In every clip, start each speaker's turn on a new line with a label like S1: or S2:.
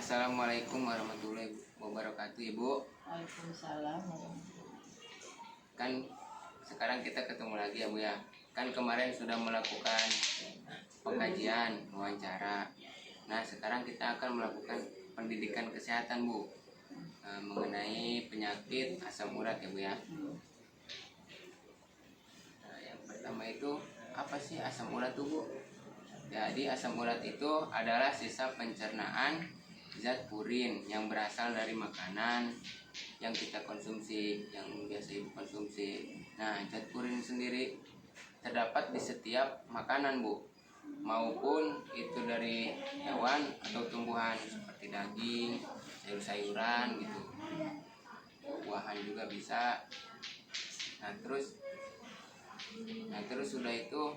S1: Assalamualaikum warahmatullahi wabarakatuh, Ibu.
S2: Waalaikumsalam.
S1: Kan sekarang kita ketemu lagi ya, Bu ya. Kan kemarin sudah melakukan pengkajian, wawancara. Nah, sekarang kita akan melakukan pendidikan kesehatan, Bu. Mengenai penyakit asam urat ya, Bu ya. Nah, yang pertama itu apa sih asam urat tuh, Bu? Jadi asam urat itu adalah sisa pencernaan zat purin yang berasal dari makanan yang kita konsumsi, yang biasa Ibu konsumsi. Nah, zat purin sendiri terdapat di setiap makanan, Bu, maupun itu dari hewan atau tumbuhan seperti daging, sayur-sayuran gitu, buahan juga bisa. Nah terus sudah itu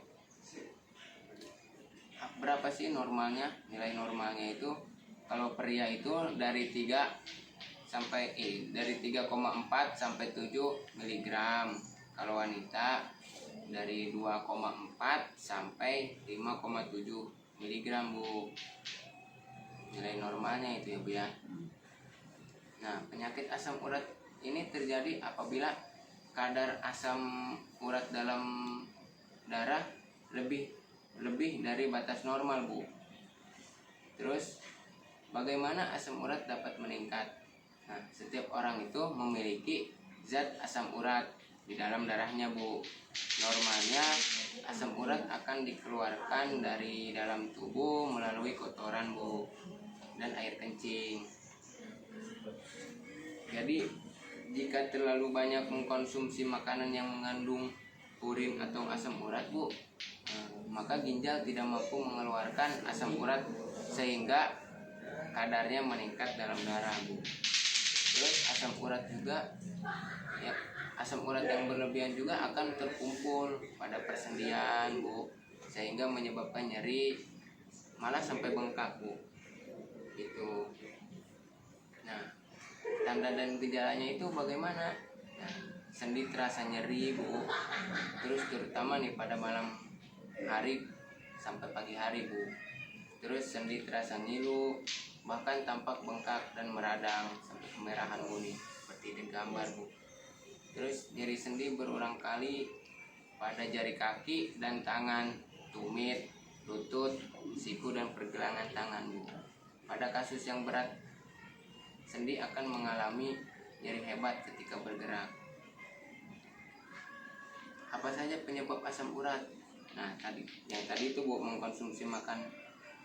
S1: berapa sih normalnya? Nilai normalnya itu kalau pria itu dari 3,4 sampai 7 mg. Kalau wanita dari 2,4 sampai 5,7 mg, Bu. Nilai normalnya itu ya, Bu ya. Nah, penyakit asam urat ini terjadi apabila kadar asam urat dalam darah lebih dari batas normal, Bu. Terus bagaimana asam urat dapat meningkat? Nah, setiap orang itu memiliki zat asam urat di dalam darahnya, Bu. Normalnya asam urat akan dikeluarkan dari dalam tubuh melalui kotoran, Bu, dan air kencing. Jadi jika terlalu banyak mengkonsumsi makanan yang mengandung purin atau asam urat, Bu, maka ginjal tidak mampu mengeluarkan asam urat sehingga kadarnya meningkat dalam darah, Bu. Terus asam urat juga ya, asam urat yang berlebihan juga akan terkumpul pada persendian, Bu, sehingga menyebabkan nyeri, malah sampai bengkak, Bu. Itu. Nah, tanda dan gejalanya itu bagaimana? Nah, sendi terasa nyeri, Bu. Terus terutama nih pada malam hari sampai pagi hari, Bu. Terus sendi terasa ngilu, bahkan tampak bengkak dan meradang sampai kemerahan kuning seperti di gambar, Bu. Terus nyeri sendi berulang kali pada jari kaki dan tangan, tumit, lutut, siku dan pergelangan tangan, Bu. Pada kasus yang berat, sendi akan mengalami nyeri hebat ketika bergerak. Apa saja penyebab asam urat? Nah, tadi itu, Bu, mengkonsumsi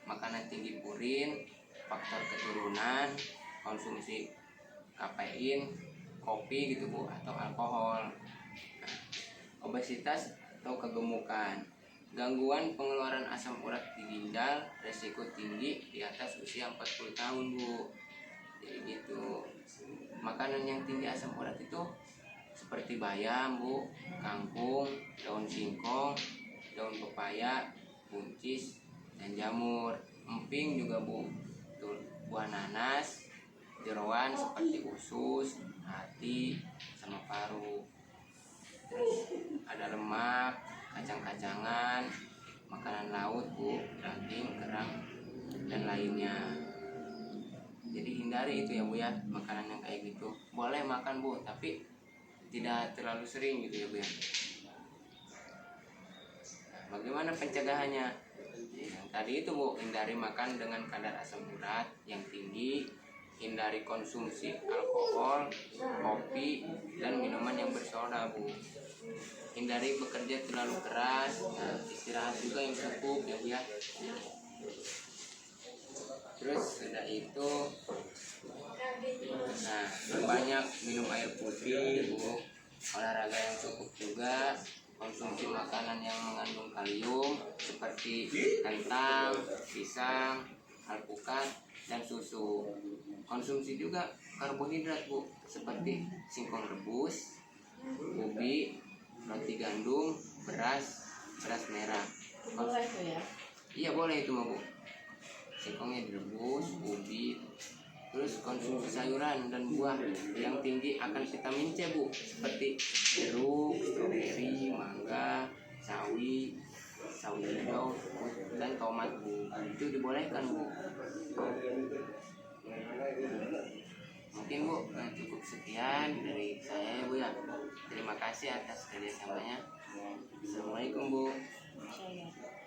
S1: makanan tinggi purin, faktor keturunan, konsumsi kafein, kopi gitu, Bu, atau alkohol. Nah, obesitas atau kegemukan, gangguan pengeluaran asam urat di ginjal, resiko tinggi di atas usia 40 tahun, Bu. Jadi gitu. Makanan yang tinggi asam urat itu seperti bayam, Bu, kangkung, daun singkong, daun pepaya, buncis, dan jamur. Emping juga, Bu. Tuh, buah nanas, jeroan seperti usus, hati, sama paru. Terus ada lemak, kacang-kacangan, makanan laut, Bu, daging, kerang, dan lainnya. Jadi hindari itu ya, Bu ya, makanan yang kayak gitu. Boleh makan, Bu, tapi tidak terlalu sering gitu ya, Bu ya. Bagaimana pencegahannya? Yang tadi itu, Bu, hindari makan dengan kadar asam urat yang tinggi, hindari konsumsi alkohol, kopi, dan minuman yang bersoda, Bu. Hindari bekerja terlalu keras, istirahat juga yang cukup ya, Bu ya. Terus sudah itu, nah, banyak minum air putih, Bu, olahraga yang cukup juga, konsumsi makanan yang mengandung kalium seperti kentang, pisang, alpukat, dan susu. Konsumsi juga karbohidrat, Bu, seperti singkong rebus, ubi, roti gandum, beras merah.
S2: Boleh itu ya?
S1: Iya, boleh itu, Bu. Singkongnya direbus, ubi. Terus konsumsi sayuran dan buah yang tinggi akan vitamin C, Bu, seperti jeruk, stroberi, mangga, sawi hijau, dan tomat, Bu. Itu dibolehkan, Bu. sekian dari saya ya Bu ya. Terima kasih atas kerjasamanya. Assalamualaikum Bu.
S2: Saya.